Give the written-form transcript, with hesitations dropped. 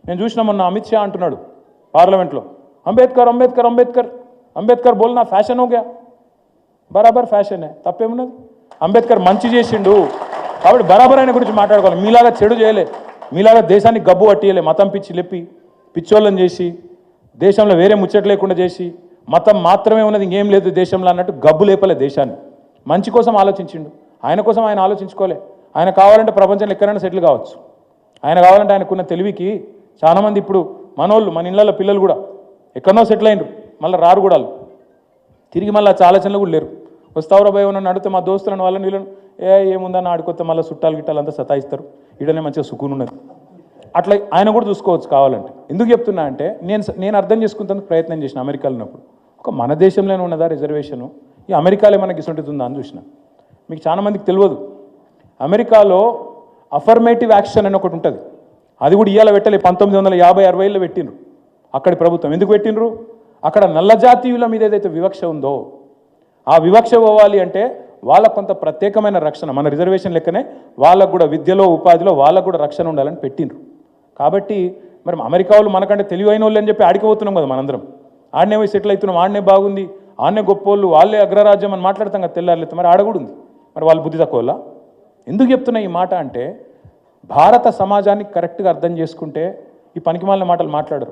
నేను చూసిన మొన్న అమిత్ షా అంటున్నాడు పార్లమెంట్లో, అంబేద్కర్ అంబేద్కర్ అంబేద్కర్ అంబేద్కర్ బోల్నా ఫ్యాషన్ హోగా. బరాబర్ ఫ్యాషనే, తప్పేమున్నది. అంబేద్కర్ మంచి చేసిండు కాబట్టి బరాబర్ ఆయన గురించి మాట్లాడుకోవాలి. మీలాగా చెడు చేయలే, మీలాగా దేశానికి గబ్బు పట్టియలే, మతం పిచ్చి లేపి పిచ్చోళ్ళని చేసి దేశంలో వేరే ముచ్చట లేకుండా చేసి మతం మాత్రమే ఉన్నది ఇంకేం లేదు దేశంలో అన్నట్టు గబ్బు లేపలే దేశాన్ని. మంచి కోసం ఆలోచించిండు, ఆయన కోసం ఆయన ఆలోచించుకోలే. ఆయన కావాలంటే ప్రపంచంలో ఎక్కడైనా సెటిల్ కావచ్చు. ఆయన కావాలంటే ఆయనకున్న తెలివికి చాలామంది ఇప్పుడు మనోళ్ళు మన ఇళ్ళల్లో పిల్లలు కూడా ఎక్కడనో సెటిల్ అయినరు, మళ్ళీ రారు కూడా తిరిగి మళ్ళీ ఆలోచనలు కూడా లేరు. వస్తావురా భయ నన్ను అడిగితే మా దోస్తులను వాళ్ళని వీళ్ళను ఏముందని ఆడుకొస్తే మళ్ళీ చుట్టాలు గిట్టాలు అంతా సతాయిస్తారు, ఈడనే మంచిగా సుకూన్ ఉన్నది. అట్లా ఆయన కూడా చూసుకోవచ్చు కావాలంటే. ఎందుకు చెప్తున్నా అంటే నేను అర్థం చేసుకుంటేందుకు ప్రయత్నం చేసిన అమెరికాలో ఉన్నప్పుడు. ఒక మన దేశంలోనే ఉన్నదా రిజర్వేషను, ఈ అమెరికాలో మనకి ఇసుంటుంది ఉందా అని చూసిన. మీకు చాలామందికి తెలియదు, అమెరికాలో అఫర్మేటివ్ యాక్షన్ అని ఒకటి ఉంటుంది. అది కూడా ఇవాళ పెట్టలే, 1950-60లో పెట్టినరు అక్కడి ప్రభుత్వం. ఎందుకు పెట్టినరు? అక్కడ నల్ల జాతీయుల మీద ఏదైతే వివక్ష ఉందో ఆ వివక్ష పోవాలి అంటే వాళ్ళకు కొంత ప్రత్యేకమైన రక్షణ, మన రిజర్వేషన్ లెక్కనే వాళ్ళకు కూడా విద్యలో ఉపాధిలో వాళ్ళకు కూడా రక్షణ ఉండాలని పెట్టినరు. కాబట్టి మరి అమెరికా వాళ్ళు మనకంటే తెలివైన వాళ్ళు అని చెప్పి ఆడిపోతున్నాం కదా మనందరం. ఆడనే పోయి సెటిల్ అవుతున్నాం, ఆడనే బాగుంది, ఆడనే గొప్పోళ్ళు, వాళ్ళే అగ్రరాజ్యం అని మాట్లాడతాం కదా తెల్లారులైతే. మరి ఆడ కూడా ఉంది, మరి వాళ్ళు బుద్ధి తక్కువ. ఎందుకు చెప్తున్నా ఈ మాట అంటే భారత సమాజాన్ని కరెక్ట్గా అర్థం చేసుకుంటే ఈ పనికిమాలిన మాటలు మాట్లాడరు.